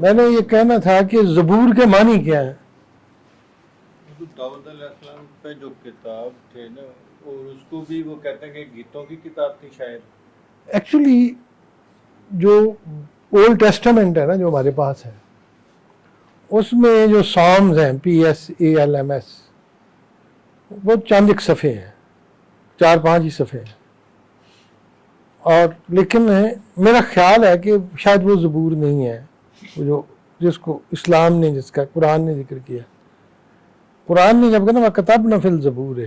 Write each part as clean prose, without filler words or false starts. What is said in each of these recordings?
میں نے یہ کہنا تھا کہ زبور کے معنی کیا ہے؟ داؤد علیہ السلام پہ جو کتاب تھے نا، اور اس کو بھی وہ کہتے ہیں کہ گیتوں کی کتاب تھی شاید. ایکچولی جو اولڈ ٹیسٹامنٹ ہے نا جو ہمارے پاس ہے، اس میں جو سامز ہیں PSALMS، وہ چند ایک صفحے ہیں، 4-5 ہی صفحے ہیں. اور لیکن میرا خیال ہے کہ شاید وہ زبور نہیں ہے، وہ جو جس کو اسلام نے، جس کا قرآن نے ذکر کیا. قرآن نے جب کہا نا وَكَتَبْنَا فِي الزَّبُورِ،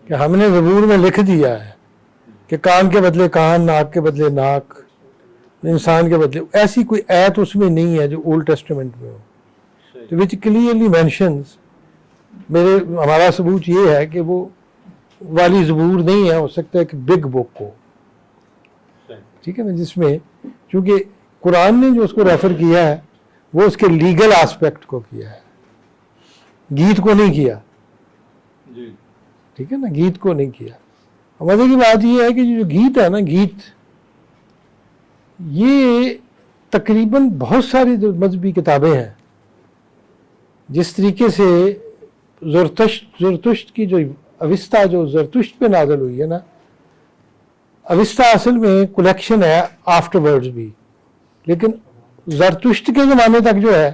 کہ ہم نے زبور میں لکھ دیا ہے کہ کان کے بدلے کان، ناک کے بدلے ناک، انسان کے بدلے. ایسی کوئی آیت اس میں نہیں ہے جو اولڈ ٹیسٹمنٹ میں ہو، تو وچ کلیئرلی مینشنز. ہمارا ثبوت یہ ہے کہ وہ والی زبور نہیں ہے، ہو سکتا ہے کہ بگ بک ہو، ٹھیک ہے نا، جس میں چونکہ قرآن نے جو اس کو ریفر کیا ہے وہ اس کے لیگل آسپیکٹ کو کیا ہے، گیت کو نہیں کیا. جی ٹھیک ہے نا، گیت کو نہیں کیا. مزے کی بات یہ ہے کہ جو گیت ہے نا، گیت یہ تقریباً بہت ساری جو مذہبی کتابیں ہیں، جس طریقے سے زرتشت کی جو اوستا جو زرتشت پہ نازل ہوئی ہے نا، اوستا اصل میں کلیکشن ہے آفٹر ورڈز بھی، لیکن زرتشت کے زمانے تک جو ہے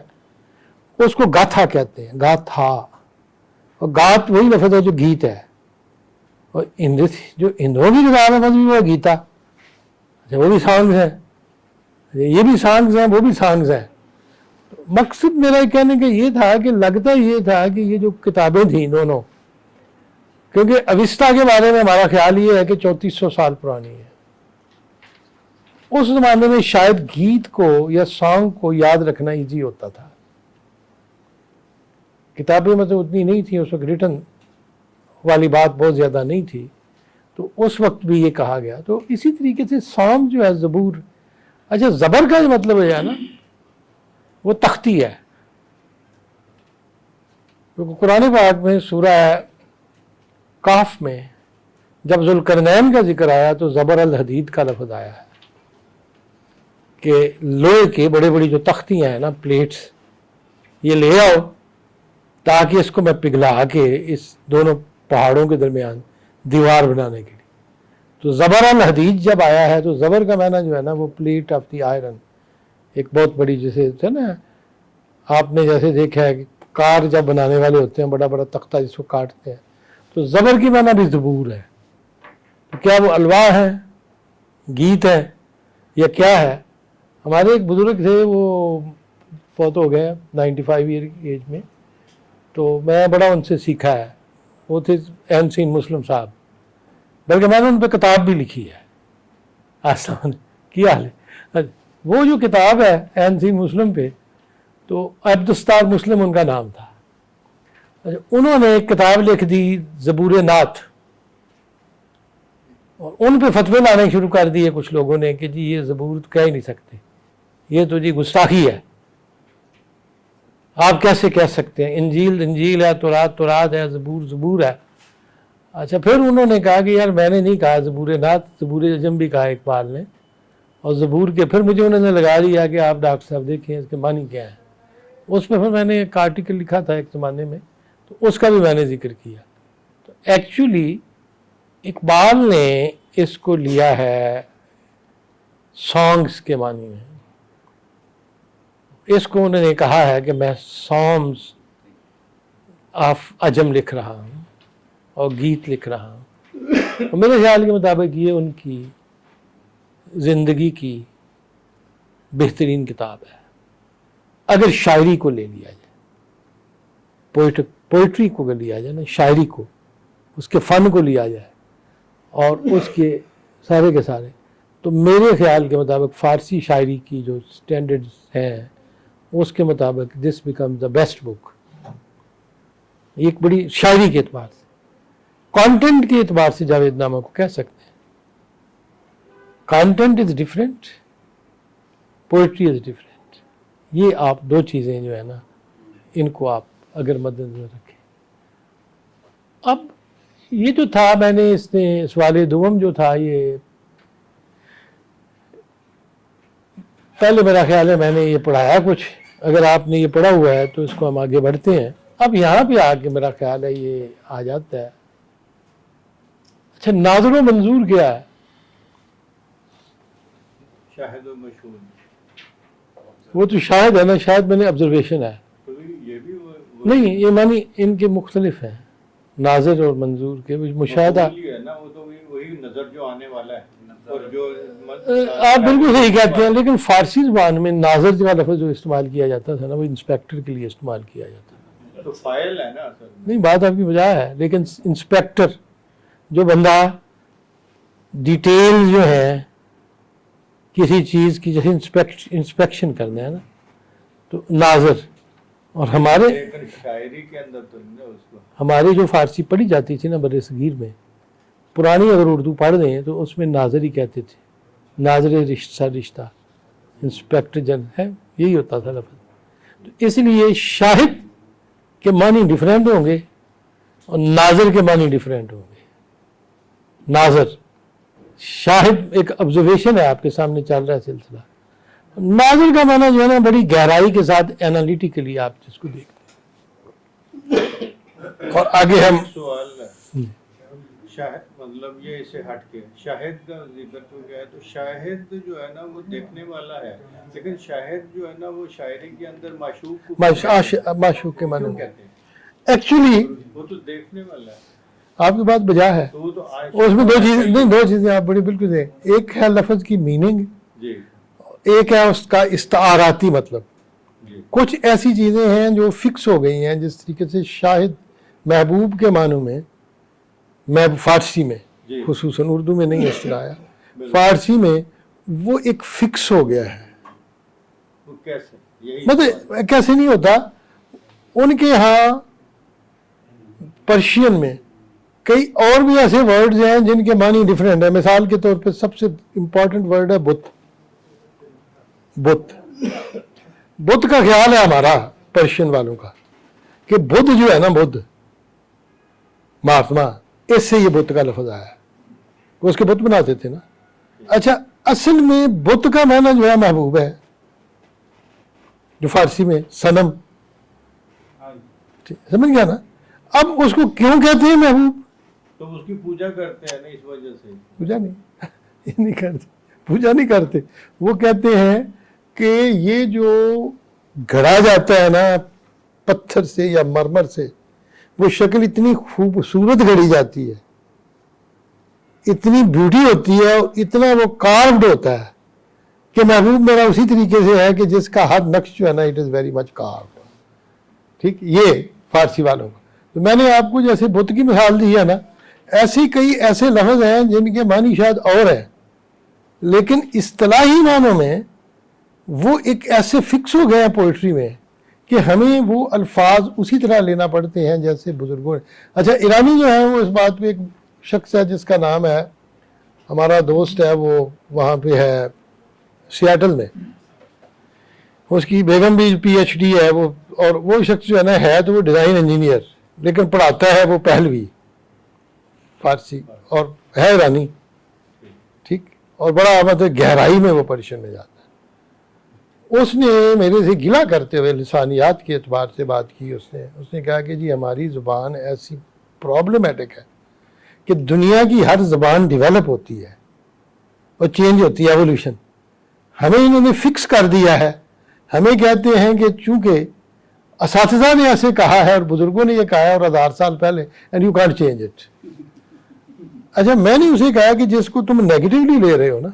اس کو گاتھا کہتے ہیں، گاتھا. اور گات وہی لفظ ہے جو گیت ہے. اور جو ہندوؤں کی کتاب ہے مذہبی وہ گیتا، اچھا وہ بھی سانگز ہیں، یہ بھی سانگز ہیں، وہ بھی سانگز ہیں. مقصد میرا کہنے کا یہ تھا کہ لگتا یہ تھا کہ یہ جو کتابیں تھیں دونوں، کیونکہ اوستا کے بارے میں ہمارا خیال یہ ہے کہ 3400 سال پرانی ہے. اس زمانے میں شاید گیت کو یا سانگ کو یاد رکھنا ایزی ہوتا تھا. کتابیں مطلب اتنی نہیں تھیں اس وقت، ریٹن والی بات بہت زیادہ نہیں تھی، تو اس وقت بھی یہ کہا گیا. تو اسی طریقے سے سانگ جو ہے زبور، اچھا زبر کا جو مطلب ہے نا وہ تختی ہے. کیونکہ قرآن پاک میں سورہ کاف میں جب ذوالقرنین کا ذکر آیا تو زبر الحدید کا لفظ آیا ہے کہ لوہے کے بڑے بڑی جو تختیاں ہیں نا، پلیٹس، یہ لے آؤ تاکہ اس کو میں پگھلا کے اس دونوں پہاڑوں کے درمیان دیوار بنانے کے لیے. تو زبر الحدید جب آیا ہے تو زبر کا معنی جو ہے نا وہ پلیٹ آف دی آئرن، ایک بہت بڑی، جیسے ہے نا آپ نے جیسے دیکھا ہے کہ کار جب بنانے والے ہوتے ہیں بڑا بڑا تختہ جس کو کاٹتے ہیں، تو زبر کی معنی بھی زبور ہے. تو کیا وہ الواح ہے، گیت ہے، یا کیا ہے؟ ہمارے ایک بزرگ تھے، وہ فوت ہو گئے 95 ایئر کی ایج میں، تو میں بڑا ان سے سیکھا ہے. وہ تھے این سین مسلم صاحب، بلکہ میں نے ان پہ کتاب بھی لکھی ہے. آسان کیا حال ہے. وہ جو کتاب ہے این سین مسلم پہ، تو عبدالستار مسلم ان کا نام تھا. انہوں نے ایک کتاب لکھ دی زبور نعت، اور ان پہ فتوے لانے شروع کر دیے کچھ لوگوں نے کہ جی یہ زبور کہہ ہی نہیں سکتے، یہ تو جی گستاخی ہے، آپ کیسے کہہ سکتے ہیں، انجیل انجیل ہے، تورات تورات ہے، زبور زبور ہے. اچھا پھر انہوں نے کہا کہ یار میں نے نہیں کہا زبور نعت، زبور اجم بھی کہا اقبال نے، اور زبور کے پھر مجھے انہوں نے لگا دیا کہ آپ ڈاکٹر صاحب دیکھیں اس کے معنی کیا ہے. اس میں پھر میں نے ایک آرٹیکل لکھا تھا ایک زمانے میں، تو اس کا بھی میں نے ذکر کیا. تو ایکچولی اقبال نے اس کو لیا ہے سانگز کے معنی میں. اس کو انہوں نے کہا ہے کہ میں سانگز آف عجم لکھ رہا ہوں اور گیت لکھ رہا ہوں. اور میرے خیال کے مطابق یہ ان کی زندگی کی بہترین کتاب ہے اگر شاعری کو لے لیا جائے، پوئٹری کو لیا جائے نا، شاعری کو، اس کے فن کو لیا جائے اور اس کے سارے. تو میرے خیال کے مطابق فارسی شاعری کی جو سٹینڈرڈز ہیں اس کے مطابق دس بیکم دا بیسٹ بک. ایک بڑی شاعری کے اعتبار سے، کانٹینٹ کے اعتبار سے جاوید نامہ کو کہہ سکتے ہیں. Content is different, poetry is different. یہ آپ دو چیزیں جو ہے نا ان کو آپ اگر مد نظر رکھیں. اب یہ جو تھا، میں نے اس سوال دوم جو تھا، یہ پہلے میرا خیال ہے میں نے یہ پڑھایا کچھ، اگر آپ نے یہ پڑھا ہوا ہے تو اس کو ہم آگے بڑھتے ہیں. اب یہاں پہ آ کے میرا خیال ہے یہ آ جاتا ہے. اچھا ناظر و منظور کیا ہے؟ شاہد و مشہور. وہ تو شاہد ہے نا، شاید میں نے آبزرویشن ہے. یہ بھی نہیں یہ معنی ان کے مختلف ہیں، ناظر اور منظور کے. مشاہدہ ہے نا، وہ تو وہی نظر جو آنے والا ہے. اور جو آپ بالکل صحیح کہتے ہیں، لیکن فارسی زبان میں ناظر کا لفظ جو استعمال کیا جاتا تھا نا، وہ انسپیکٹر کے لیے استعمال کیا جاتا تھا. تو فائل ہے نا اصل میں. نہیں بات آپ کی بجا ہے، لیکن انسپیکٹر جو بندہ ڈیٹیل جو ہے کسی چیز کی جیسے انسپیکشن کرنا ہے نا، تو ناظر. اور ہمارے لیکن شاعری کے اندر تو نہیں اس کو. ہماری جو فارسی پڑھی جاتی تھی نا بر صغیر میں، پرانی اگر اردو پڑھ دیں تو اس میں ناظر ہی کہتے تھے. ناظر رشتہ انسپیکٹر جن ہے، یہی ہوتا تھا لفظ. تو اس لیے شاہد کے معنی ڈیفرنٹ ہوں گے اور ناظر کے معنی ڈیفرنٹ ہوں گے. ناظر شاہد ایک آبزرویشن ہے، آپ کے سامنے چل رہا ہے سلسلہ. ناظر کا معنی جو ہے نا بڑی گہرائی کے ساتھ انالیٹیکلی آپ جس کو دیکھتے ہیں. اور آگے ہم سوال ہے شاہد مطلب یہ اسے ہٹ کے شاہد کا ذکر تو کیا ہے، تو شاہد جو ہے نا وہ دیکھنے والا ہے، لیکن شاہد جو ہے نا وہ شاعری کے اندر معشوق کو معشوق کے معنی کیوں میں کہتے ہیں؟ ایکچولی وہ تو دیکھنے والا ہے. آپ کی بات بجا ہے. تو وہ تو اس میں دو چیزیں آپ بڑی بالکل دیں. ایک ہے لفظ کی میننگ، جی ایک ہے اس کا استعاراتی مطلب. جی کچھ ایسی چیزیں ہیں جو فکس ہو گئی ہیں، جس طریقے سے شاہد محبوب کے معنوں میں فارسی میں جی خصوصاً، اردو میں نہیں اصطلاح آیا، فارسی میں وہ ایک فکس ہو گیا ہے. وہ کیسے یہی مطلب کیسے نہیں ہوتا، ان کے ہاں پرشین میں کئی اور بھی ایسے ورڈز ہیں جن کے معنی ڈیفرنٹ ہیں. مثال کے طور پہ سب سے امپورٹنٹ ورڈ ہے بت. بت بت کا خیال ہے ہمارا پرشین والوں کا کہ بدھ جو ہے نا، بدھ مہاتما، اس سے یہ بت کا لفظ آیا ہے. وہ اس کے بت بناتے تھے نا. اچھا اصل میں بت کا معنی جو ہے محبوب ہے، جو فارسی میں صنم. سمجھ گیا نا. اب اس کو کیوں کہتے ہیں محبوب؟ تو اس کی پوجا کرتے ہیں نا اس وجہ سے. پوجا نہیں کرتے، پوجا نہیں کرتے. وہ کہتے ہیں کہ یہ جو گھڑا جاتا ہے نا پتھر سے یا مرمر سے، وہ شکل اتنی خوبصورت گھڑی جاتی ہے، اتنی بیوٹی ہوتی ہے، اور اتنا وہ کارڈ ہوتا ہے کہ محبوب میرا اسی طریقے سے ہے کہ جس کا ہر نقش جو ہے نا it is very much card. ٹھیک، یہ فارسی والوں کا. تو میں نے آپ کو جیسے بت کی مثال دی ہے نا، ایسی کئی ایسے لفظ ہیں جن کے معنی شاید اور ہیں، لیکن اصطلاحی معنوں میں وہ ایک ایسے فکس ہو گئے ہیں پوئٹری میں کہ ہمیں وہ الفاظ اسی طرح لینا پڑتے ہیں جیسے بزرگوں نے. اچھا ایرانی جو ہے وہ اس بات پہ ایک شخص ہے جس کا نام ہے، ہمارا دوست ہے، وہ وہاں پہ ہے سیاٹل میں، اس کی بیگم بھی پی ایچ ڈی ہے وہ. اور وہ شخص جو ہے نا ہے تو وہ ڈیزائن انجینئر، لیکن پڑھاتا ہے وہ پہلوی فارسی، اور ہے ایرانی. ٹھیک، اور بڑا مطلب گہرائی میں وہ پریشان میں جاتا ہے. اس نے میرے سے گلا کرتے ہوئے لسانیات کے اعتبار سے بات کی. اس نے کہا کہ جی ہماری زبان ایسی پرابلمیٹک ہے کہ دنیا کی ہر زبان ڈیولپ ہوتی ہے اور چینج ہوتی ہے، ایولیوشن. ہمیں انہوں نے فکس کر دیا ہے. ہمیں کہتے ہیں کہ چونکہ اساتذہ نے ایسے کہا ہے اور بزرگوں نے یہ کہا ہے اور 1000 سال پہلے، and you can't change it. اچھا میں نے اسے کہا کہ جس کو تم نیگیٹولی لے رہے ہو نا،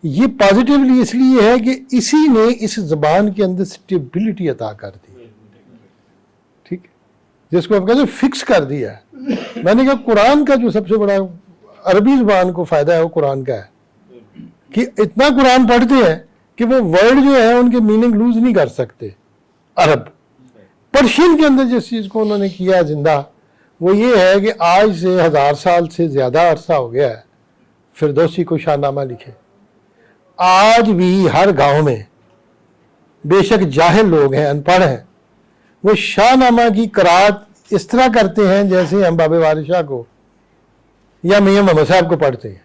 یہ پازیٹیولی اس لیے ہے کہ اسی نے اس زبان کے اندر سٹیبلٹی عطا کر دی. ٹھیک، جس کو آپ کہتے ہیں فکس کر دیا ہے. میں نے کہا قرآن کا جو سب سے بڑا عربی زبان کو فائدہ ہے وہ قرآن کا ہے کہ اتنا قرآن پڑھتے ہیں کہ وہ ورڈ جو ہے ان کے میننگ لوز نہیں کر سکتے. عرب پرشین کے اندر جس چیز کو انہوں نے کیا زندہ، وہ یہ ہے کہ آج سے 1000 سال سے زیادہ عرصہ ہو گیا ہے فردوسی کو شاہ نامہ لکھے. آج بھی ہر گاؤں میں بے شک جاہل لوگ ہیں، ان پڑھ ہیں، وہ شاہ نامہ کی قرات اس طرح کرتے ہیں جیسے ہم بابے وارث شاہ کو یا میاں محمد صاحب کو پڑھتے ہیں.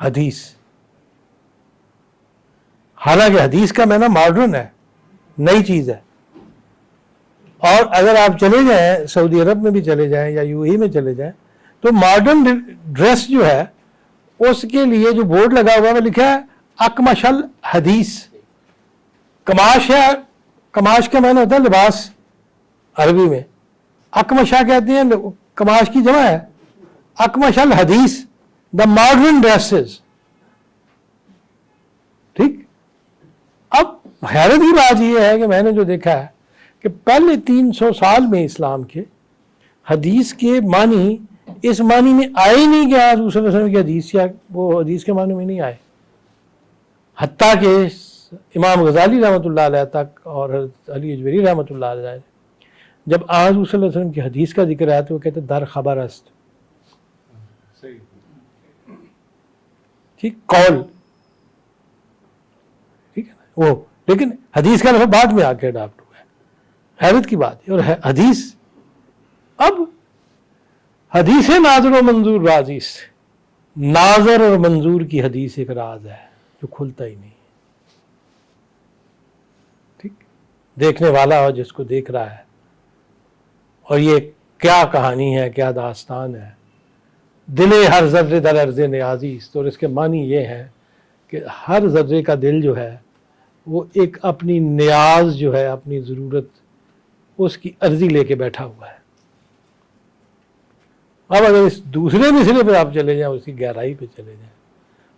حدیث. حالانکہ حدیث کا معنی ماڈرن ہے، نئی چیز ہے. اور اگر آپ چلے جائیں سعودی عرب میں بھی چلے جائیں یا یو اے میں چلے جائیں تو ماڈرن ڈریس جو ہے اس کے لیے جو بورڈ لگا ہوا ہے وہ لکھا ہے اکمش الحدیث. کماش ہے، کماش کا معنی ہوتا ہے لباس عربی میں. اکمشا کہتے ہیں، کماش کی جمع ہے اکمش الحدیث، دا ماڈرن ڈریسز. ٹھیک. اب حیرت کی بات یہ ہے کہ میں نے جو دیکھا ہے کہ پہلے 300 سال میں اسلام کے حدیث کے معنی اس معنی میں آئے ہی نہیں کہ حضور صلی اللہ علیہ وسلم کی حدیث یا وہ حدیث کے معنی میں نہیں آئے. حتیٰ کہ امام غزالی رحمۃ اللہ علیہ تک اور حضرت علی اجویری رحمۃ اللہ علیہ جب حضور صلی اللہ علیہ وسلم کی حدیث کا ذکر آیا تو وہ کہتے در خبر است. ٹھیک، قول، ٹھیک ہے نا وہ، لیکن حدیث کا لفظ بعد میں آ کے اڈاپٹ ہوا ہے. حیرت کی بات ہے. اور حدیث، اب حدیث ناظر و منظور رازی سے، ناظر اور منظور کی حدیث ایک راز ہے جو کھلتا ہی نہیں. ٹھیک، دیکھنے والا ہو جس کو دیکھ رہا ہے، اور یہ کیا کہانی ہے، کیا داستان ہے. دلے ہر ذرے در عرض نیازی است، اور اس کے معنی یہ ہے کہ ہر ذرے کا دل جو ہے وہ ایک اپنی نیاز جو ہے، اپنی ضرورت، اس کی عرضی لے کے بیٹھا ہوا ہے. اب اگر اس دوسرے مسئلے پہ آپ چلے جائیں، اس کی گہرائی پہ چلے جائیں،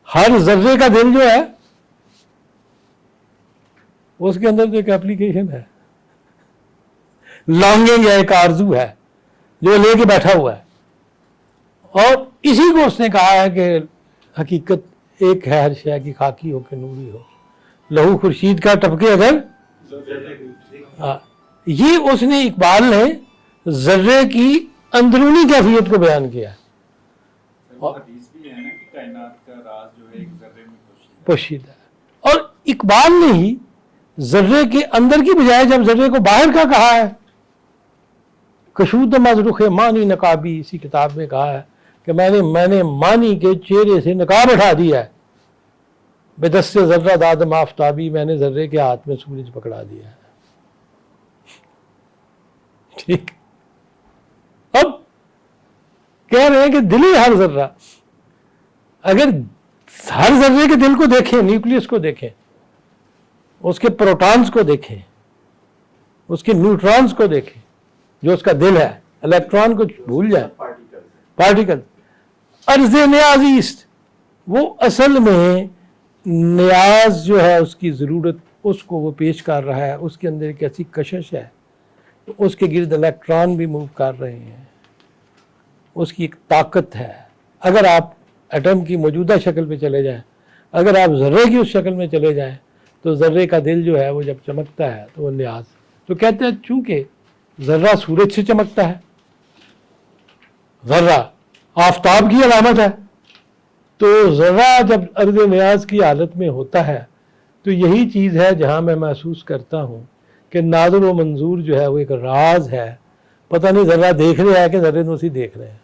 ہر ذرے کا دل جو ہے اس کے اندر تو ایک اپلیکیشن ہے، لانگنگ ہے، ایک آرزو ہے جو لے کے بیٹھا ہوا ہے. اور اسی کو اس نے کہا ہے کہ حقیقت ایک ہے، ہر شے کی خاکی ہو کہ نوری ہو، لہو خورشید کا ٹپکے اگر. یہ اس نے اقبال نے ذرے کی اندرونی کیفیت کو بیان کیا. حدیث بھی ہے نا کہ کائنات کا راز جو ہے ایک ذرے میں پوشیدہ ہے. اور اقبال نے ہی ذرے کے اندر کی بجائے جب ذرے کو باہر کا کہا ہے، کشود مذرخ مانی نقابی، اسی کتاب میں کہا ہے کہ میں نے مانی کے چہرے سے نقاب اٹھا دیا ہے. بدست ذرہ داد آفتابی، میں نے ذرے کے ہاتھ میں سورج پکڑا دیا ہے. ٹھیک. اب کہہ رہے ہیں کہ دل ہی ہر ذرہ، اگر ہر ذرے کے دل کو دیکھیں، نیوکلیس کو دیکھیں، اس کے پروٹونز کو دیکھیں، اس کے نیوٹرونز کو دیکھیں، جو اس کا دل ہے، الیکٹران کو بھول جائیں، پارٹیکل. عرض نیازی است، وہ اصل میں نیاز جو ہے، اس کی ضرورت، اس کو وہ پیش کر رہا ہے. اس کے اندر ایک ایسی کشش ہے، اس کے گرد الیکٹران بھی موو کر رہے ہیں، اس کی ایک طاقت ہے. اگر آپ ایٹم کی موجودہ شکل پہ چلے جائیں، اگر آپ ذرے کی اس شکل میں چلے جائیں تو ذرے کا دل جو ہے وہ جب چمکتا ہے تو وہ نیاز. تو کہتے ہیں چونکہ ذرہ سورج سے چمکتا ہے، ذرہ آفتاب کی علامت ہے، تو ذرہ جب عرض نیاز کی حالت میں ہوتا ہے تو یہی چیز ہے جہاں میں محسوس کرتا ہوں کہ ناظر و منظور جو ہے وہ ایک راز ہے. پتہ نہیں ذرہ دیکھ رہا ہے کہ ذرے نوسی دیکھ رہے ہیں.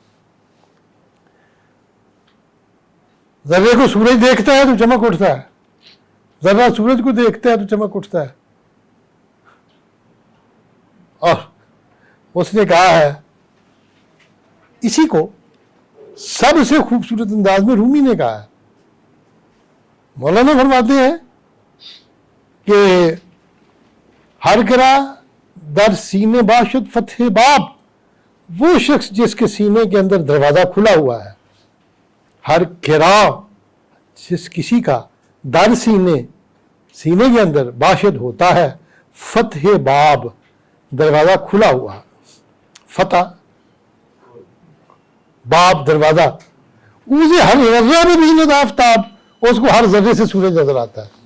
ذرے کو سورج دیکھتا ہے تو چمک اٹھتا ہے، ذرہ سورج کو دیکھتا ہے تو چمک اٹھتا ہے. اور اس نے کہا ہے، اسی کو سب سے خوبصورت انداز میں رومی نے کہا ہے. مولانا فرماتے ہیں کہ ہر گرا در سینے باشد فتح باب، وہ شخص جس کے سینے کے اندر دروازہ کھلا ہوا ہے. ہر گرا، جس کسی کا در سینے کے اندر باشد ہوتا ہے، فتح باب، دروازہ کھلا ہوا. فتح، باب، دروازہ. اسے ہر ذرہ میں بھی آفتاب، اس کو ہر ذرے سے سورج نظر آتا ہے.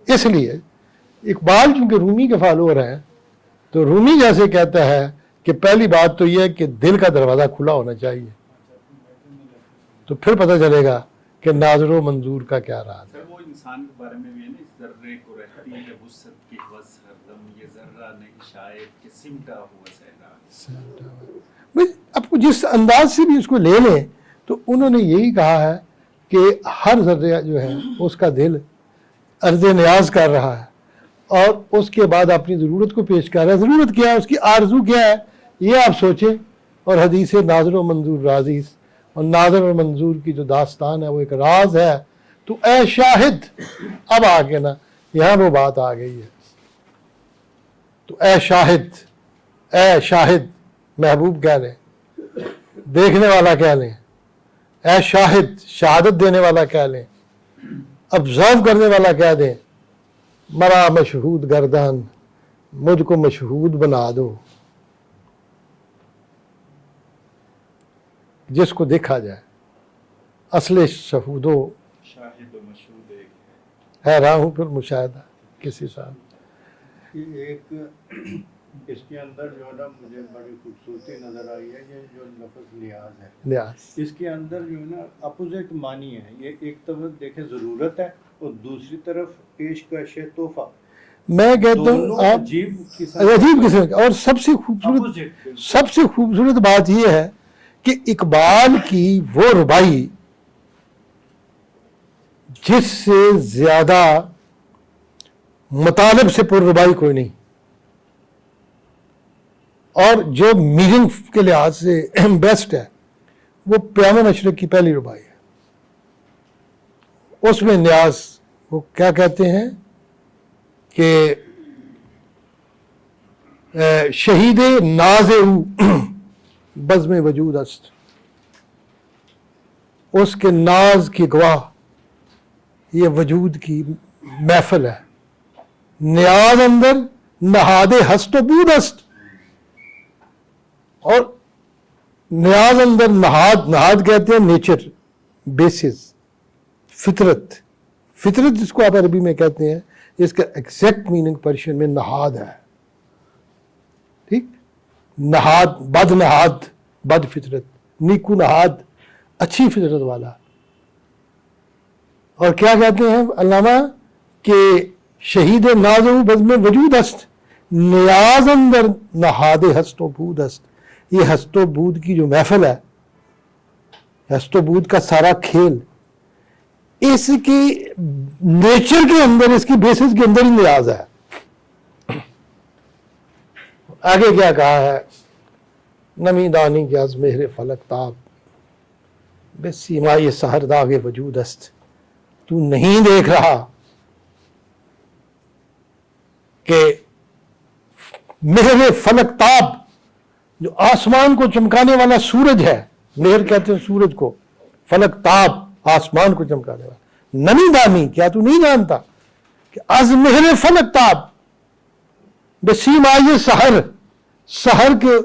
اس لیے اقبال چونکہ رومی کے فالوور ہیں تو رومی جیسے کہتا ہے کہ پہلی بات تو یہ ہے کہ دل کا دروازہ کھلا ہونا چاہیے، تو پھر پتہ چلے گا کہ ناظر و منظور کا کیا راز ہے. سر وہ انسان کے بارے میں بھی ہے نا، اس ذرے کو رہتی ہے وسعت کی وس ہر دم، یہ ذرہ نہیں شاید کہ سمٹا ہوا صحرا. بھئی آپ کو جس انداز سے بھی اس کو لے لیں تو انہوں نے یہی کہا ہے کہ ہر ذرہ جو ہے اس کا دل عرض نیاز کر رہا ہے اور اس کے بعد اپنی ضرورت کو پیش کر رہا ہے. ضرورت کیا ہے، اس کی آرزو کیا ہے، یہ آپ سوچیں. اور حدیث ناظر و منظور رازی، اور ناظر و منظور کی جو داستان ہے وہ ایک راز ہے. تو اے شاہد، اب آگے نا یہاں وہ بات آ گئی ہے. تو اے شاہد محبوب کہہ لیں، دیکھنے والا کہہ لیں، اے شاہد شہادت دینے والا کہہ لیں، ابزرو کرنے والا کہہ دیں، مرا مشہود گردان، مجھ کو مشہود بنا دو. جس کو دیکھا جائے اصل شہود و شاہد و مشہود ایک حیران ہوں پھر مشاہدہ کسی صاحب. ایک اس کے اندر جو ہے نا مجھے بڑی خوبصورتی نظر آئی ہے، یہ جو لفظ نیاز ہے، نیاز. اس کے اندر جو ہے نا اپوزٹ معنی ہے. یہ ایک طرف دیکھیں ضرورت ہے اور دوسری طرف پیشکش ہے تحفہ. میں کہتا ہوں دونوں آپ عجیب عجیب قسم کا. اور سب سے خوبصورت بات یہ ہے کہ اقبال کی وہ ربائی جس سے زیادہ مطالب سے پر ربائی کوئی نہیں، اور جو میرنگ کے لحاظ سے بیسٹ ہے وہ پیام مشرق کی پہلی ربائی ہے. اس میں نیاز وہ کیا کہتے ہیں کہ شہید ناز او بزم وجود است، اس کے ناز کی گواہ یہ وجود کی محفل ہے. نیاز اندر نہاد ہست و بود است، اور نیاز اندر نہاد کہتے ہیں نیچر، بیسز، فطرت جس کو آپ عربی میں کہتے ہیں، اس کا ایگزیکٹ میننگ پرشین میں نہاد ہے. ٹھیک، نہاد، بد فطرت، نیکو نہاد اچھی فطرت والا. اور کیا کہتے ہیں علامہ کہ شہید ناز و بزم وجود است، نیاز اندر نہاد ہست و بود است. یہ ہست و بود کی جو محفل ہے، ہست و بود کا سارا کھیل، اس کی نیچر کے اندر، اس کی بیسس کے اندر ہی نیاز ہے. آگے کیا کہا ہے، نمی دانی کے از مہر فلک تاب، بے سیمائی سحر داغ وجود است. تو نہیں دیکھ رہا کہ مہر فلک تاب، جو آسمان کو چمکانے والا سورج ہے، مہر کہتے ہیں سورج کو، فلک تاب آسمان کو چمکانے والا. نمی دانی، کیا تو نہیں جانتا کہ از مہر فلک تاب بے سیمائی سحر کے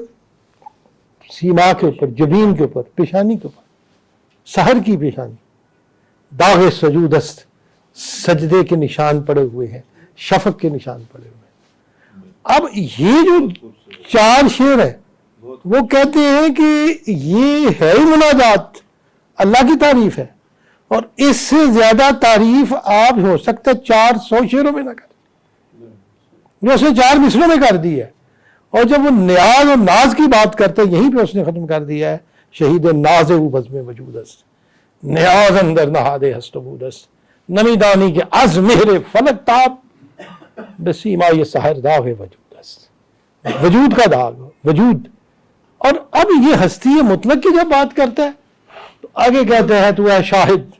سیما کے اوپر، جبین کے اوپر، پیشانی کے اوپر، سحر کی پیشانی، داغ سجود است، سجدے کے نشان پڑے ہوئے ہیں، شفق کے نشان پڑے ہوئے ہیں. اب یہ جو 4 شعر ہے وہ کہتے ہیں کہ یہ ہے ہی مناجات، اللہ کی تعریف ہے، اور اس سے زیادہ تعریف آپ ہو سکتا ہے 400 شعروں میں نہ کر، جو اس نے 4 مصروں میں کر دی ہے. اور جب وہ نیاز اور ناز کی بات کرتے ہیں، یہیں پہ اس نے ختم کر دیا ہے، شہید ناز او بزم وجود است، نیاز اندر نہاد ہست و بود است، نمی دانی کے از مہر فلک تاب، بے سیمائی سحر داغ وجود است. وجود کا داغ، وجود. اور اب یہ ہستی مطلق کی جب بات کرتا ہے تو آگے کہتے ہیں تو اے شاہد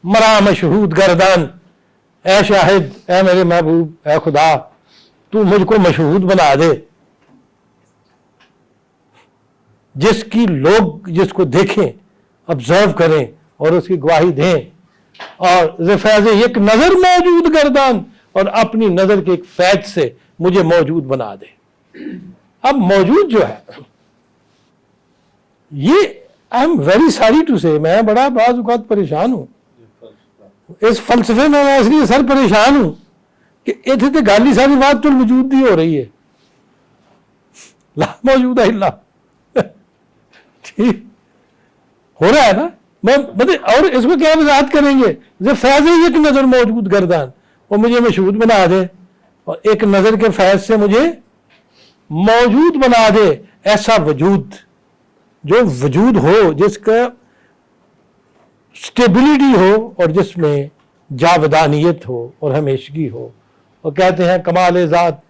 مرا مشہود گردان، اے شاہد، اے میرے محبوب، اے خدا تو مجھ کو مشہود بنا دے. جس کی لوگ جس کو دیکھیں، ابزرو کریں اور اس کی گواہی دیں، اور فیض یک نظر موجود گردان، اور اپنی نظر کے ایک فیض سے مجھے موجود بنا دے. اب موجود جو ہے یہ آئی ایم ویری ساری ٹو سے، میں بڑا بعض اوقات پریشان ہوں اس فلسفے میں اس لیے سر پریشان ہوں کہ اتنے تو گل ہی ساری بات الوجود دی ہو رہی ہے، لا موجود ہے اللہ ٹھیک ہو رہا ہے نا. مطلب اور اس کو کیا وضاحت کریں گے؟ جب فیض یک نظر موجود گردان وہ مجھے مشہود بنا دے اور ایک نظر کے فیض سے مجھے موجود بنا دے، ایسا وجود جو وجود ہو، جس کا سٹیبلٹی ہو اور جس میں جاودانیت ہو اور ہمیشگی ہو. اور کہتے ہیں کمال ذات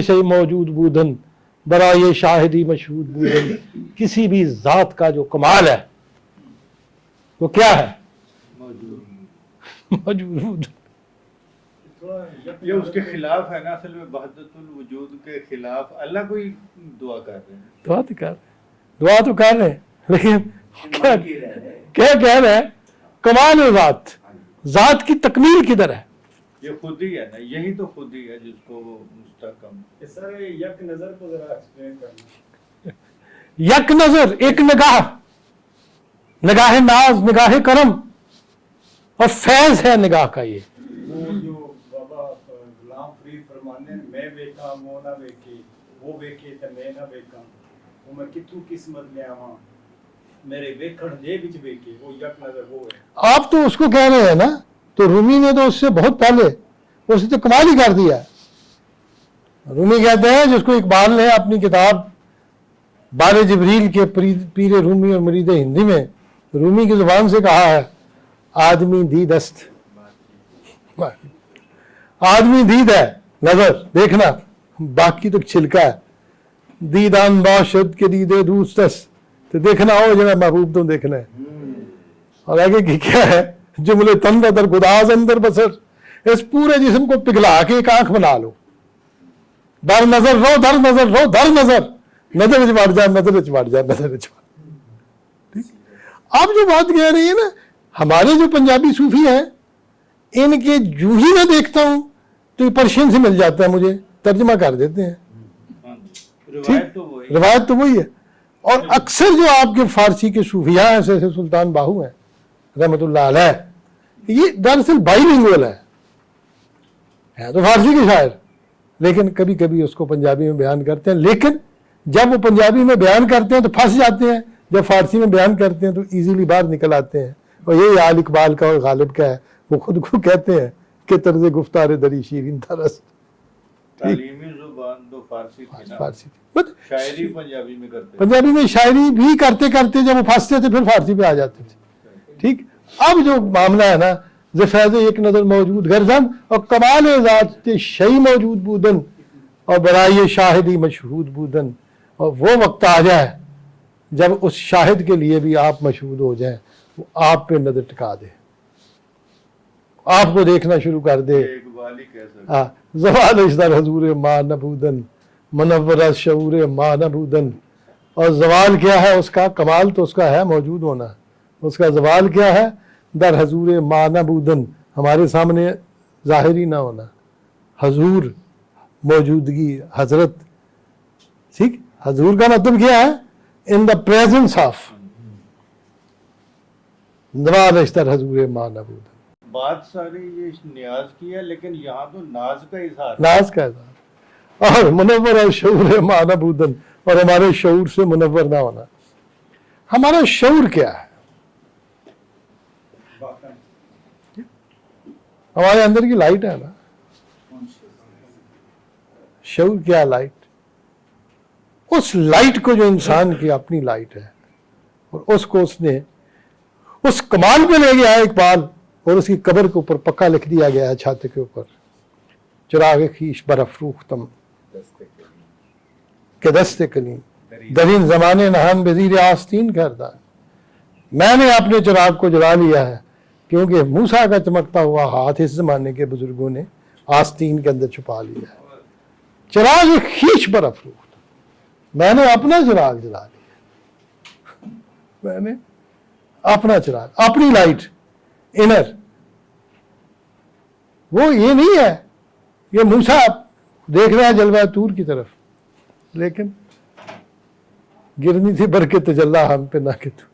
شیء موجود بودن برائے شاہدی مشہود بودن. کسی بھی ذات کا جو کمال ہے وہ کیا ہے؟ موجود بودن. یہ اس کے خلاف ہے نا، اصل میں وحدت الوجود کے خلاف اللہ کو ہی دعا کر رہے ہیں. دعا تو کر رہے ہیں لیکن کیا کہہ رہے ہیں؟ کمال ذات کی تکمیل کدھر ہے؟ یہ خود ہی ہے نا، یہی تو خود ہی ہے جس کو وہ مستحکم. سر یک نظر کو ذرا ایکسپلین کرنا. یک نظر، ایک نگاہ ناز، نگاہ کرم اور فیض ہے نگاہ کا. یہ وہ جو بابا غلام فرید فرمانے میں ویکھاں وہ نہ ویکھی، وہ ویکھے تے میں نہ ویکھاں، وہ میں کتھوں قسمت لے آواں میرے ویکھن دے وچ ویکھے. وہ یک نظر وہ ہے. آپ تو اس کو کہہ رہے ہیں نا، تو رومی نے تو اس سے بہت پہلے اس نے تو کمال ہی کر دیا. رومی کہتے ہیں، جس کو اقبال نے اپنی کتاب بار جبریل کے پیر رومی اور مرید ہندی میں رومی کی زبان سے کہا ہے، آدمی دید است، آدمی دید ہے، نظر دیکھنا، باقی تو چھلکا ہے. دیدان باشد کے دیدے دوست است، تو دیکھنا ہو جناب محبوب تم دیکھنا ہے. اور آگے کی کیا ہے؟ جملے تن در گداز اندر بسر، اس پورے جسم کو پگھلا کے ایک آنکھ بنا لو. در نظر رو، در نظر رو، در نظر، نظر چڑھ جا، نظر چڑھ جا، نظر چڑھ. آپ جو بات کہہ رہی ہیں نا، ہمارے جو پنجابی صوفی ہیں ان کے جو ہی میں دیکھتا ہوں تو یہ پرشین سے مل جاتا ہے، مجھے ترجمہ کر دیتے ہیں. روایت تو وہی ہے. اور اکثر جو آپ کے فارسی کے صوفیاء ہیں، جیسے سلطان باہو ہیں رحمۃ اللہ علیہ، یہ دراصل بائی لنگوئل ہے تو فارسی کے شاعر، لیکن کبھی کبھی اس کو پنجابی میں بیان کرتے ہیں. لیکن جب وہ پنجابی میں بیان کرتے ہیں تو پھنس جاتے ہیں، جب فارسی میں بیان کرتے ہیں تو ایزیلی باہر نکل آتے ہیں. اور یہی حال اقبال کا اور غالب کا ہے. وہ خود کو کہتے ہیں کہ طرز گفتار دری شیرین ترس. تعلیمی زبان تو فارسی تھی نا، فارسی شاعری پنجابی میں کرتے، پنجابی میں شاعری بھی کرتے کرتے جب وہ پھنستے تھے پھر فارسی پہ آ جاتے تھے. ٹھیک. اب جو معاملہ ہے نا، فیض ایک نظر موجود گردن اور کمال ذات شیء موجود بودن اور برائے شاہدی مشہود بودن. اور وہ وقت آ جائے جب اس شاہد کے لیے بھی آپ مشہود ہو جائیں، وہ آپ پہ نظر ٹکا دے، آپ کو دیکھنا شروع کر دے. اقبال ہی کہہ سکتے. زوال اشتر حضور ما نبودن منور از شعور ما نبودن. اور زوال کیا ہے اس کا؟ کمال تو اس کا ہے موجود ہونا، اس کا زوال کیا ہے؟ در حضور ما نبودن، ہمارے سامنے ظاہری نہ ہونا. حضور موجودگی، حضرت. ٹھیک. حضور کا مطلب کیا ہے؟ ان دا پریزنس آف. زوال اشتر حضور ما نبودن. بات ساری یہ نیاز کی ہے، لیکن یہاں تو ناز کا اظہار، ناز کا اظہار. اور منور اور شعور ما نبودن، اور ہمارے شعور سے منور نہ ہونا. ہمارا شعور کیا ہے؟ ہمارے اندر کی لائٹ ہے نا. شعور کیا لائٹ؟ اس لائٹ کو جو انسان کی اپنی لائٹ ہے، اور اس کو اس نے اس کمال پہ لے گیا ہے اقبال، اور اس کی قبر کے اوپر پکا لکھ دیا گیا ہے چھت کے اوپر، چراغ خویش برافروختم کہ دست کلیم درین زمانے نہان بزیر آستین کردہ. میں نے اپنے چراغ کو جلا لیا ہے کیونکہ موسیٰ کا چمکتا ہوا ہاتھ اس زمانے کے بزرگوں نے آستین کے اندر چھپا لیا ہے. چراغ خویش برافروخت، میں نے اپنا چراغ جلا لیا، میں نے اپنا چراغ، اپنی لائٹ انر. وہ یہ نہیں ہے یہ موسیٰ دیکھ رہا ہے جلوہ طور کی طرف، لیکن گرنی تھی برکت تجلی ہم پہ نہ کہ تو.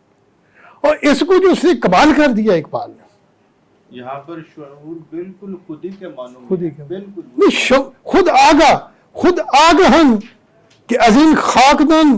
اور اس کو جو اس نے کمال کر دیا اقبال نے، یہاں پر شعور بالکل خود ہی کے معنوں خود ہی میں، کے بالکل خود آگاہ، خود آگہن کہ عظیم خاکدن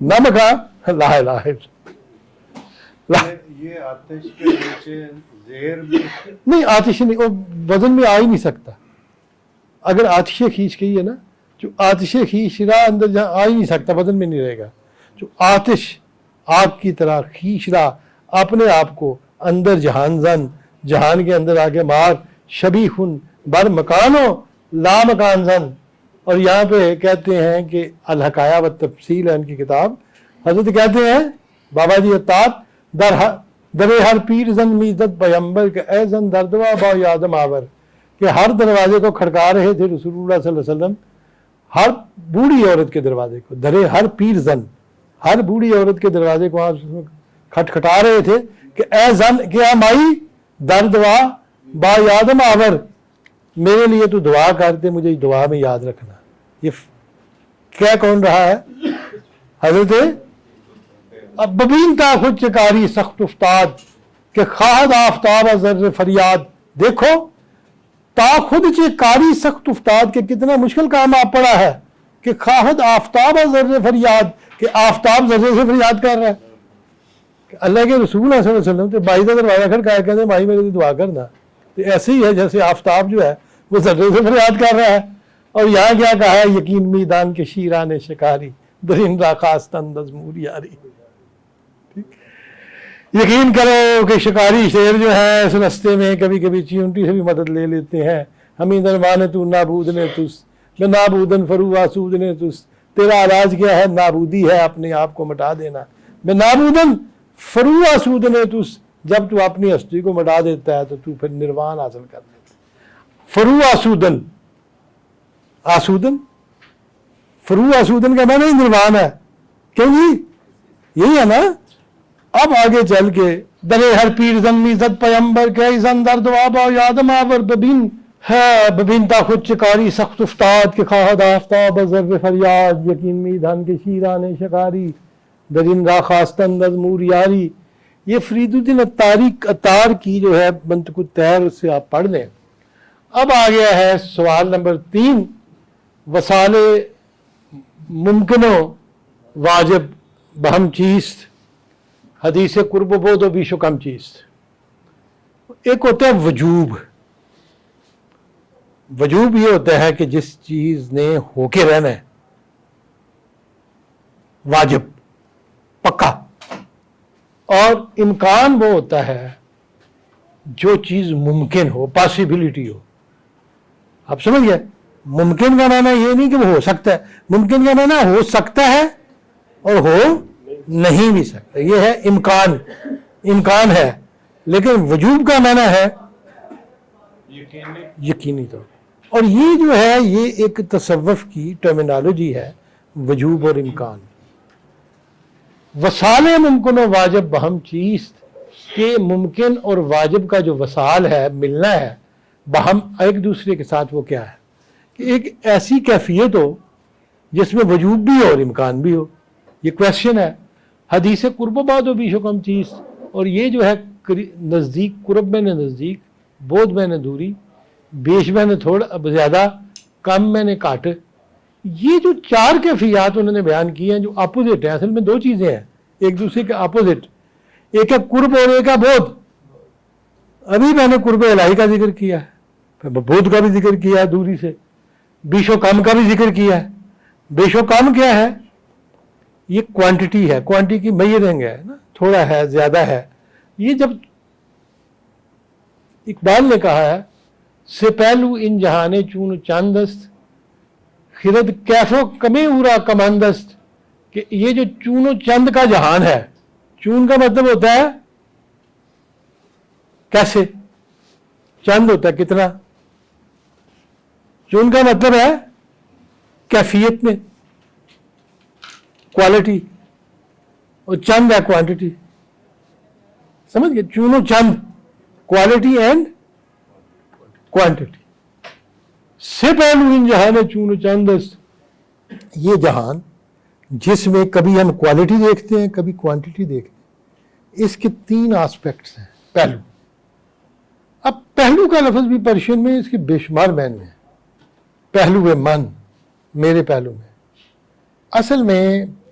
نہ مکان لا الہ الا یہ آتش کے نیچے زہر میں نہیں، آتش نہیں، وہ وزن میں آ ہی نہیں سکتا. اگر آتش خیش کہی ہے نا، جو آتش خیشرا اندر جہاں آ ہی نہیں سکتا، وزن میں نہیں رہے گا. جو آتش آگ کی طرح خیشرا اپنے آپ کو اندر جہان زن، جہان کے اندر آگے مار، شبیہن بر مکانو لا مکان زن. اور یہاں پہ کہتے ہیں کہ الحکایہ و تفصیل ہے ان کی کتاب، حضرت کہتے ہیں بابا جی عطار در ہر پیر زن میزت پیمبر کہ اے زن دردوا با یادم آور، کہ ہر دروازے کو کھڑکا رہے تھے رسول اللہ صلی اللہ علیہ وسلم، ہر بوڑھی عورت کے دروازے کو، درے ہر پیر زن، ہر بوڑھی عورت کے دروازے کو آپ کھٹکھٹا رہے تھے کہ اے زن، کہ اے مائی دردوا با یادم آور، میرے لیے تو دعا کرتے، مجھے دعا میں یاد رکھنا. یہ کیا کون رہا ہے؟ حضرت اب ببین تا خود چکاری سخت افتاد کہ خواہد آفتاب ذر فریاد. دیکھو تا خود چکاری سخت افتاد کہ کتنا مشکل کام آپ پڑا ہے، کہ خواہد آفتاب ذر فریاد، کہ آفتاب ذرے سے فریاد کر رہا ہے. کہ اللہ کے رسول صلی اللہ علیہ وسلم تو بائی کا دروازہ کھڑکایا کہتے ہیں بھائی میرے لیے دعا کرنا. تو ایسے ہی ہے جیسے آفتاب جو ہے وہ ذرے سے فریاد کر رہا ہے. اور یہاں کیا کہا ہے؟ یقین میدان کے شیران شکاری درندہ خواستند از مور یاری. یقین کرو کہ شکاری شیر جو ہے اس رستے میں کبھی کبھی چیونٹی سے بھی مدد لے لیتے ہیں. ہمیں درمان تو نابود نے تس میں نابودن فرو آسود نے تس، تیرا علاج کیا ہے؟ نابودی ہے، اپنے آپ کو مٹا دینا. میں نابودن فرو آسود نے تس، جب تو اپنی ہستی کو مٹا دیتا ہے تو تو پھر نروان حاصل کر لیتا. فرو آسودن، آسودن فرو آسودن کا معنی نروان ہے. کیوں جی؟ یہی ہے نا. اب آگے چل کے درے ہر پیر زن میزت پیمبر کہ زن درد وابا یادم آور ببین ہے، ببین تا خود چکاری سخت افتاد کہ خواہد آفتاب ذر فریاد، یقین میدان کے شیران شکاری درین را خواستند از مور یاری. یہ فرید الدین عطار کی جو ہے منطق الطیر، اس سے آپ پڑھ لیں. اب آ گیا ہے سوال نمبر 3، وسال ممکن و واجب بہم چیست، حدیث قرب و بود و بیش و کم چیست. ایک ہوتا ہے وجوب. وجوب یہ ہوتا ہے کہ جس چیز نے ہو کے رہنا ہے، واجب پکا. اور امکان وہ ہوتا ہے جو چیز ممکن ہو، پاسبلٹی ہو. آپ سمجھ گئے؟ ممکن کا معنی یہ نہیں کہ وہ ہو سکتا ہے، ممکن کا معنی ہو سکتا ہے اور ہو نہیں بھی سکتا. یہ ہے امکان، امکان ہے. لیکن وجوب کا معنی ہے یقینی طور. اور یہ جو ہے یہ ایک تصوف کی ٹرمینالوجی ہے، وجوب اور امکان. وصال ممکن و واجب بہم چیست، کہ ممکن اور واجب کا جو وصال ہے، ملنا ہے، بہم ایک دوسرے کے ساتھ، وہ کیا ہے؟ کہ ایک ایسی کیفیت ہو جس میں وجوب بھی ہو اور امکان بھی ہو. یہ کویشچن ہے. حدیث قرب و بعد و بیش و کم چیز، اور یہ جو ہے نزدیک، قرب میں نے نزدیک، بود میں نے دوری، بیش میں نے تھوڑا زیادہ، کم میں نے کٹ. یہ جو 4 کیفیات انہوں نے بیان کی ہیں جو اپوزٹ ہیں، اصل میں 2 چیزیں ہیں ایک دوسرے کے اپوزٹ. ایک ہے قرب اور ایک ہے بود. ابھی میں نے قرب الہی کا ذکر کیا ہے، بود کا بھی ذکر کیا ہے دوری سے، بیش و کم کا بھی ذکر کیا ہے. بیش و کم کیا ہے؟ یہ کوانٹٹی ہے، کوانٹٹی کی میئرنگ ہے نا، تھوڑا ہے زیادہ ہے. یہ جب اقبال نے کہا ہے سے پہلو ان جہانے چون چاندست خرد کیفو کمے اورا کماندست، کہ یہ جو چون و چند کا جہان ہے، چون کا مطلب ہوتا ہے کیسے، چند ہوتا ہے کتنا. چون کا مطلب ہے کیفیت میں، کوالٹی، اور چند ہے کوانٹٹی. سمجھ گئے؟ چون و چند، کوالٹی اینڈ کوانٹٹی. سے پہلو ان جہان چون و چندست، یہ جہان جس میں کبھی ہم کوالٹی دیکھتے ہیں کبھی کوانٹٹی دیکھتے ہیں، اس کے 3 آسپیکٹس ہیں. پہلو، اب پہلو کا لفظ بھی پرشین میں اس کے بے شمار معنی ہیں. پہلو من، میرے پہلو میں. اصل میں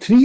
3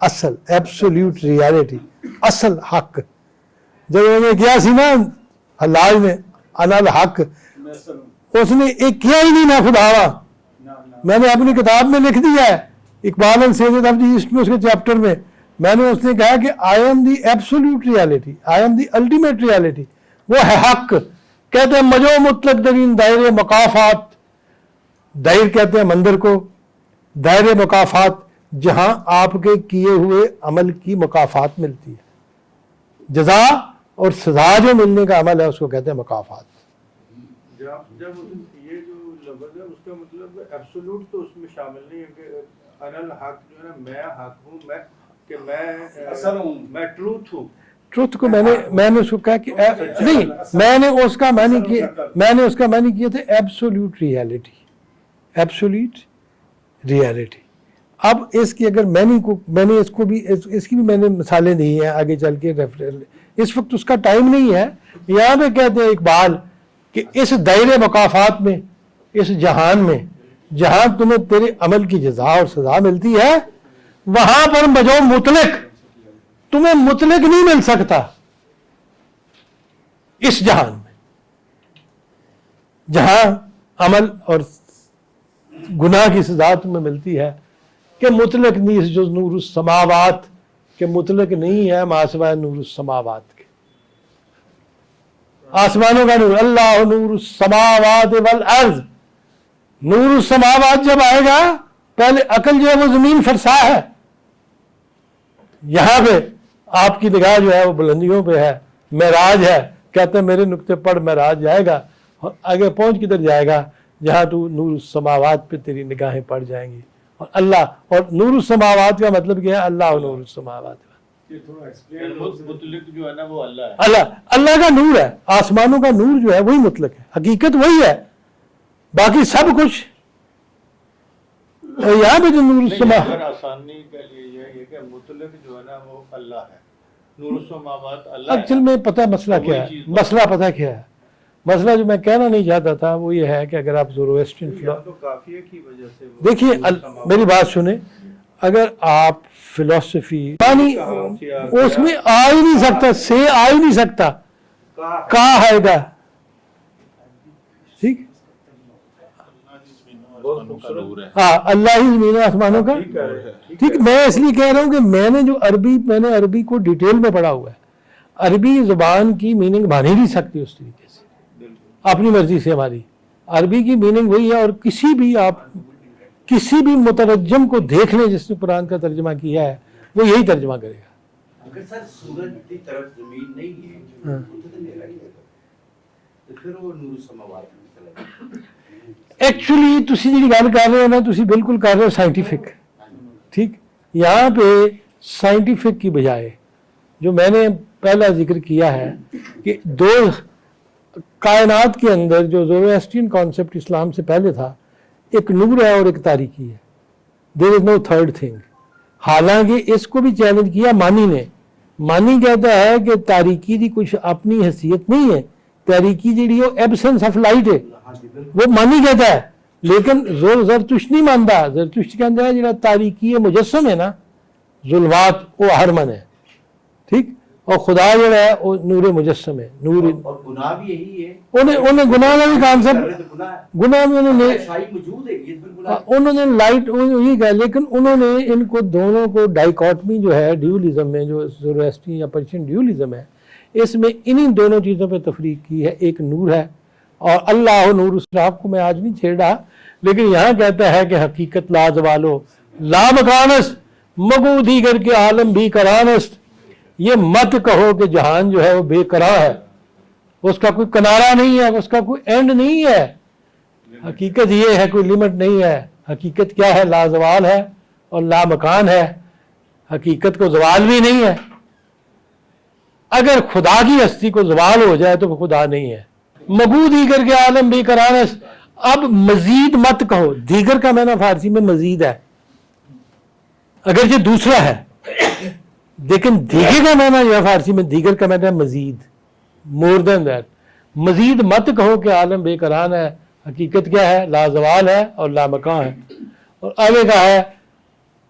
اصل ایبسولوٹ ریالٹی، اصل حق. جب انہوں نے کیا سی نا حلاج نے انا الحق، اس نے ایک کیا ہی نہیں، میں خدا ہوا. میں نے اپنی کتاب میں لکھ دیا ہے، اقبال اینڈ سیرت آف دی ایسٹ میں اس کے چیپٹر میں میں نے اس نے کہا کہ I am the absolute reality, I am the ultimate reality. وہ ہے حق. کہتے ہیں مجو مطلق ترین دائرے مقافات، دائر کہتے ہیں مندر کو، دائرے مقافات جہاں آپ کے کیے ہوئے عمل کی مقافات ملتی ہے. جزا اور سزا جو ملنے کا عمل ہے اس کو کہتے ہیں مقافات. جب یہ جو لفظ ہے اس کا مطلب ایبسولوٹ تو اس میں شامل نہیں ہے کہ انا الحق جو ہے نا میں حق ہوں، میں کہ میں ٹروتھ ہوں. ٹروتھ کو میں نے اس کو کہا کہ نہیں، میں نے اس کا معنی کیا تھا ایبسولوٹ ریالٹی، ایبسولوٹ ریالٹی. اب اس کی اگر میں نے اس کو بھی اس کی بھی میں نے مثالیں دی ہیں آگے چل کے، اس وقت اس کا ٹائم نہیں ہے. یہاں پہ کہتے ہیں اقبال کہ اس دائرے مقافات میں، اس جہان میں جہاں تمہیں تیرے عمل کی جزا اور سزا ملتی ہے، وہاں پر بجو مطلق تمہیں مطلق نہیں مل سکتا. اس جہان میں جہاں عمل اور گناہ کی سزا تمہیں ملتی ہے کہ مطلق نہیں، اس جو نور السماوات کہ مطلق نہیں ہے ما سوائے نور السماوات کے. آسمانوں کا نور، اللہ نور السماوات والارض. نور السماوات جب آئے گا، پہلے عقل جو ہے وہ زمین فرسا ہے. یہاں پہ آپ کی نگاہ جو ہے وہ بلندیوں پہ ہے، معراج ہے. کہتے ہیں میرے نقطے پر معراج جائے گا، اور آگے پہنچ کدھر جائے گا؟ جہاں تو نور السماوات پہ تیری نگاہیں پڑ جائیں گی. اور اللہ، اور نور السماوات کا مطلب کیا ہے؟ اللہ نور السماوات. مطلق جو ہے نا وہ اللہ ہے. اللہ کا نور ہے. آسمانوں کا نور جو ہے وہی مطلق ہے، حقیقت وہی ہے، باقی سب کچھ. یہاں پہ جو نور السماوات، آسانی کے لیے یہ کہ مطلق جو ہے نا وہ اللہ ہے، نور السماوات اللہ. ایکچوئل میں پتہ مسئلہ کیا ہے؟ مسئلہ پتہ کیا ہے؟ مسئلہ جو میں کہنا نہیں چاہتا تھا وہ یہ ہے کہ اگر آپ زوروسٹرین کافیہ کی وجہ سے دیکھیے، میری بات سنیں، اگر آپ فلسفی اس میں آ ہی نہیں سکتا، سے آ ہی نہیں سکتا، کہاں آئے گا؟ ٹھیک، ہاں اللہ ہی زمین و آسمانوں کا. ٹھیک، میں اس لیے کہہ رہا ہوں کہ میں نے عربی کو ڈیٹیل میں پڑھا ہوا ہے. عربی زبان کی میننگ بن ہی نہیں سکتی اس طریقے سے اپنی مرضی سے. ہماری عربی کی میننگ وہی ہے، اور کسی بھی مترجم کو دیکھ لیں جس نے قرآن کا ترجمہ کیا ہے، وہ یہی ترجمہ کرے گا. اگر سر سورج کی طرف زمین نہیں ہے تو اندھیرا ہی ہوگا، تو پھر وہ نور السماوات میں چلا جائے. ایکچولی تسی جی گل کر رہے ہو نا، تسی بالکل کر رہے ہو سائنٹیفک. ٹھیک، یہاں پہ سائنٹیفک کی بجائے جو میں نے پہلا ذکر کیا ہے کہ دو کائنات کے اندر جو زوروسٹرین کانسیپٹ اسلام سے پہلے تھا، ایک نور ہے اور ایک تاریکی ہے. دیر از نو تھرڈ تھنگ. حالانکہ اس کو بھی چیلنج کیا مانی نے. مانی کہتا ہے کہ تاریکی کی کچھ اپنی حیثیت نہیں ہے، تاریکی جیڑی وہ ایبسنس آف لائٹ ہے، وہ مانی کہتا ہے. لیکن زرتشت نہیں مانتا. زرتشت کہتا ہے جڑا تاریکی مجسم ہے نا، ظلمات، وہ ہرمن ہے. ٹھیک، اور خدا جو ہے وہ نور مجسم ہے. نور، اور گناہ بھی یہی ہے. انہیں گناہ کا بھی کانسیپٹ، گناہ میں انہوں نے لائٹ یہی کہا. لیکن انہوں نے ان کو دونوں کو ڈائیکاٹمی جو ہے ڈیولزم میں، جو زوروسٹرین یا پرشین ڈیولزم ہے، اس میں انہی دونوں چیزوں پہ تفریق کی ہے. ایک نور ہے اور اللہ نور. اس آپ کو میں آج نہیں چھیڑ رہا، لیکن یہاں کہتا ہے کہ حقیقت لا زوالو لا مکانست مگو دیگر کے عالم بھی کرانست. یہ مت کہو کہ جہان جو ہے وہ بے قرار ہے، اس کا کوئی کنارہ نہیں ہے، اس کا کوئی اینڈ نہیں ہے. حقیقت یہ ہے، کوئی لمٹ نہیں ہے. حقیقت کیا ہے؟ لا زوال ہے اور لا مکان ہے. حقیقت کو زوال بھی نہیں ہے. اگر خدا کی ہستی کو زوال ہو جائے تو وہ خدا نہیں ہے. مگو دیگر کے عالم بھی کرانست. اب مزید مت کہو. دیگر کا معنی فارسی میں مزید ہے، اگر یہ دوسرا ہے، لیکن دیگر کا معنی جو ہے فارسی میں، دیگر کا معنی ہے مزید، مور دین دیٹ. مزید مت کہو کہ عالم بے قرار ہے. حقیقت کیا ہے؟ لا زوال ہے اور لا مکان ہے. اور آگے کہا ہے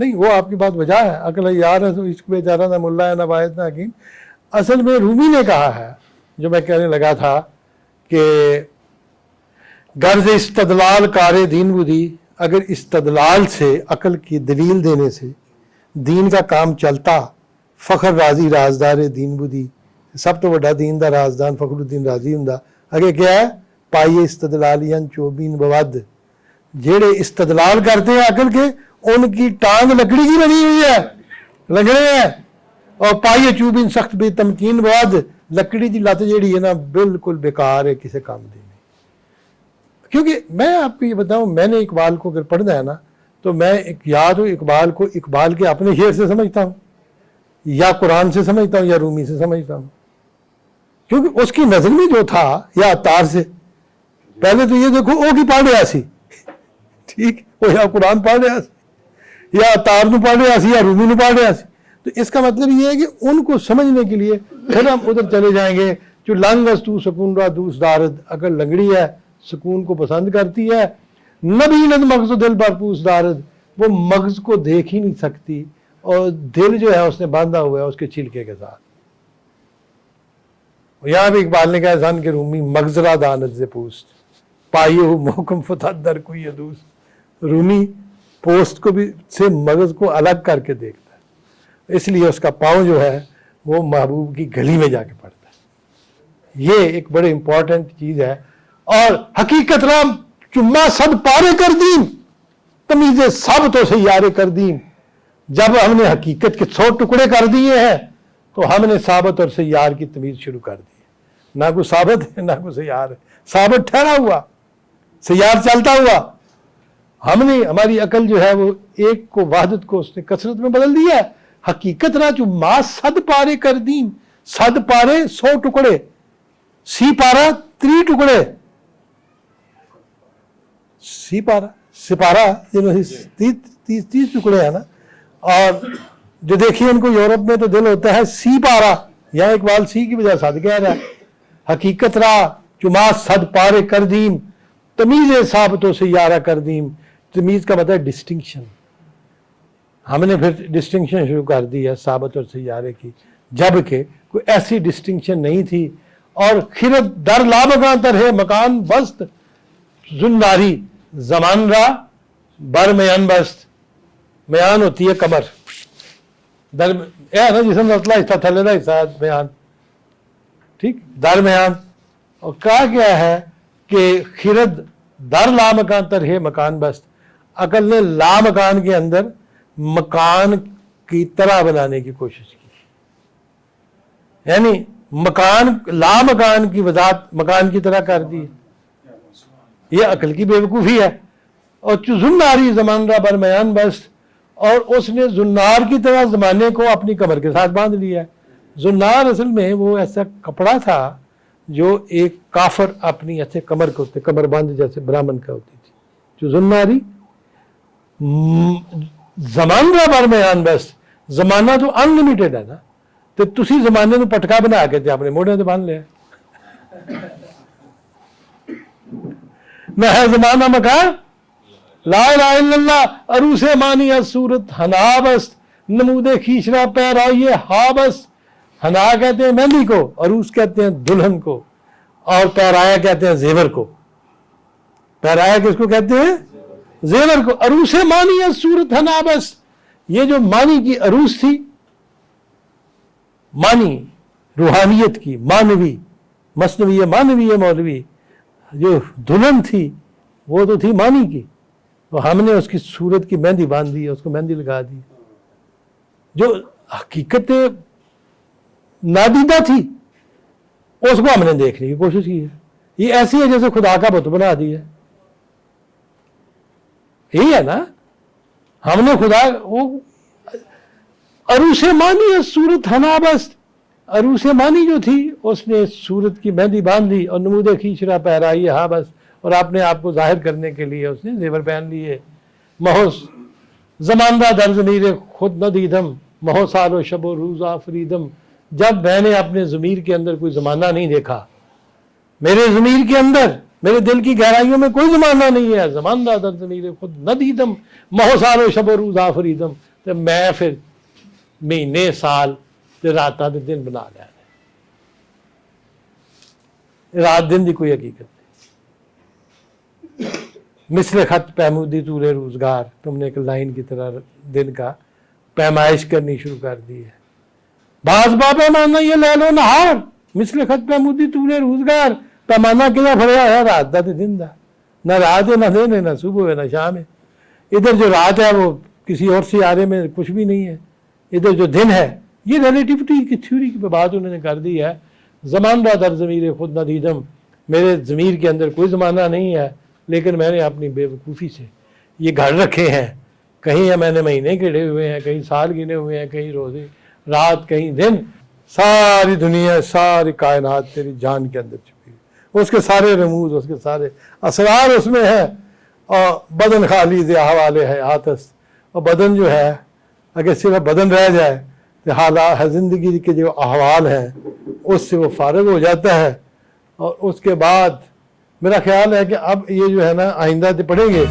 نہیں وہ آپ کی بات وجہ ہے، عقل یار ہے تو عشق بیچارہ نہ ملا ہے نہ واحد نہ حکیم. اصل میں رومی نے کہا ہے جو میں کہنے لگا تھا کہ غرض استدلال کار دین بدی، اگر استدلال سے عقل کی دلیل دینے سے دین کا کام چلتا، فخر راضی رازدار دین بدی، سب تو بڑا دین دا رازدان فخر الدین راضی ہوں. اگے کیا ہے؟ پائیے استدلالیاں چوبین بود، جیڑے استدلال کرتے ہیں عقل کے ان کی ٹانگ لکڑی کی بنی ہوئی ہے، لگڑے ہیں، اور پائیے چوبین سخت بے تمکین بود، لکڑی دی لت جیڑی ہے نا بالکل بیکار ہے کسی کام دی. کیونکہ میں آپ کو یہ بتاؤں، میں نے اقبال کو اگر پڑھنا ہے نا تو میں یا تو اقبال کو اقبال کے اپنے شعر سے سمجھتا ہوں، یا قرآن سے سمجھتا ہوں، یا رومی سے سمجھتا ہوں. کیونکہ اس کی نظر میں جو تھا، یا عطار سے، پہلے تو یہ دیکھو او کی پڑھ رہا سی، ٹھیک، وہ یا قرآن پڑھ رہا سی، یا عطار نو پڑھ رہا سی، یا رومی نو پڑھ رہا سی. تو اس کا مطلب یہ ہے کہ ان کو سمجھنے کے لیے پھر ہم ادھر چلے جائیں گے. جو لنگس تو سکون را دوس دارد، اگر لنگڑی ہے سکون کو پسند کرتی ہے، نبیند مغز و دل پر پوس دارد، وہ مغز کو دیکھ ہی نہیں سکتی اور دل جو ہے اس نے باندھا ہوا ہے اس کے چھلکے کے ساتھ. یہاں بھی اقبال نے کہا زن کے رومی مغزرہ داند سے پوست پائیے ہو محکم فتح در کوئی ادوس. رومی پوسٹ کو بھی سے مغز کو الگ کر کے دیکھتا ہے، اس لیے اس کا پاؤں جو ہے وہ محبوب کی گلی میں جا کے پڑتا ہے. یہ ایک بڑے امپورٹنٹ چیز ہے. اور حقیقت رام چما صد پارے کر دین، تمیز سب تو سیارے کر دین. جب ہم نے حقیقت کے 100 ٹکڑے کر دیے ہیں تو ہم نے ثابت اور سیار کی تمیز شروع کر دی. نہ کوئی ثابت ہے نہ کوئی سیار ہے، ثابت ٹھہرا ہوا، سیار چلتا ہوا. ہم نے ہماری عقل جو ہے وہ ایک کو وحدت کو اس نے کثرت میں بدل دیا ہے. حقیقت را چما صد پارے کر دین، 100 پارے 100 ٹکڑے، سی پارا 3 ٹکڑے، سی پارا سپارہ 30 ٹکڑے ہیں نا. اور جو دیکھیے ان کو یورپ میں تو دل ہوتا ہے سی پارا، یہاں اقبال سی کی بجائے صد کہہ رہا ہے. حقیقت را چما صد پارے کر دیم، تمیز ثابتوں سے یارہ کر دیم. تمیز کا مطلب ڈسٹنکشن. ہم نے پھر ڈسٹنکشن شروع کر دی ہے ثابت اور سیارے کی، جبکہ کوئی ایسی ڈسٹنکشن نہیں تھی. اور خرد در لا مکان تر ہے مکان بست، زناری زمان را بر میان بست. میان ہوتی ہے کمر، در ہے نا جسم رتلا حصہ تھلے کا حصہ میان، ٹھیک، درمیان. اور کہا گیا ہے کہ خرد در لا مکان تر ہے مکان بست، عقل نے لا مکان کے اندر مکان کی طرح بنانے کی کوشش کی. یعنی مکان لا مکان کی وضاحت مکان کی طرح کر دی. یہ عقل کی بے وقوفی ہے. اور زناری زمان را برمیان بست، اور اس نے زنار کی طرح زمانے کو اپنی کمر کے ساتھ باندھ لیا ہے. زنار اصل میں وہ ایسا کپڑا تھا جو ایک کافر اپنی ایسے کمر کے ہوتے، کمر بند جیسے برامن کا ہوتی تھی. جو زناری زمان را برمیان بست، زمانہ تو انلمیٹڈ ہے نا، تو تسی زمانے میں پٹکا بنا کے تے اپنے موڑے سے باندھ لیا. نہ ہے زمانہ مکان لا الہ الا اللہ، عروس مانی صورت حنا بست، نمود کھیچرا پیرائیے ہا بست. حنا کہتے ہیں مہندی کو، عروس کہتے ہیں دلہن کو، اور پیرایا کہتے ہیں زیور کو. پیرایا کس کو کہتے ہیں؟ زیور کو. عروس مانی صورت حنا بست، یہ جو مانی کی عروس تھی، مانی روحانیت کی، مانوی، مثنوی مانوی مولوی، جو دلہن تھی وہ تو تھی مانی کی، تو ہم نے اس کی صورت کی مہندی باندھ دی، اس کو مہندی لگا دی. جو حقیقت نادیدہ تھی اس کو ہم نے دیکھنے کی کوشش کی ہے. یہ ایسی ہے جیسے خدا کا بت بنا دی ہے. یہی ہے نا، ہم نے خدا وہ عروس مانی صورت حنا بست، عروس مانی جو تھی اس نے صورت کی مہندی باندھ دی اور نمود کھیچرا پہرائی ہا بس، اور اپنے آپ کو ظاہر کرنے کے لیے اس نے زیور پہن لیے. مہوس زماندہ در ضمیر خود نہ دیدم، مہو سال و شب و روز آفریدم. جب میں نے اپنے ضمیر کے اندر کوئی زمانہ نہیں دیکھا، میرے ضمیر کے اندر میرے دل کی گہرائیوں میں کوئی زمانہ نہیں ہے. زماندہ در ضمیر خود نہ دیدم، مہو سال و شب و روز آفریدم. تو میں پھر مہینے سال تے راتاں تے دن بنا لیا رات دن دی کوئی حقیقت نہیں مثل خط پیمودی طور روزگار تم نے ایک لائن کی طرح دن کا پیمائش کرنی شروع کر دی ہے بعض با پیمانہ یہ لے لو نہار مثل خط پیمودی طور روزگار پیمانہ کیا پڑیا ہے رات دا تے دن دا نہ رات ہے نہ دن ہے نہ صبح ہے نہ شام ہے ادھر جو رات ہے وہ کسی اور سیارے میں کچھ بھی نہیں ہے ادھر جو دن ہے یہ ریلیٹیوٹی کی تھیوری کی بات انہوں نے کر دی ہے زمان را در ضمیر خود نہ دیدم میرے ضمیر کے اندر کوئی زمانہ نہیں ہے لیکن میں نے اپنی بے وقوفی سے یہ گھڑ رکھے ہیں کہیں میں نے مہینے گھڑے ہوئے ہیں کہیں سال گنے ہوئے ہیں کہیں روزے رات کہیں دن ساری دنیا ساری کائنات تیری جان کے اندر چھپی ہے اس کے سارے رموز اس کے سارے اسرار اس میں ہیں اور بدن خالی دے حوالے ہے آتس اور بدن جو ہے اگر صرف بدن رہ جائے تو حالات زندگی کے جو احوال ہیں اس سے وہ فارغ ہو جاتا ہے اور اس کے بعد میرا خیال ہے کہ اب یہ جو ہے نا آئندہ پڑھیں گے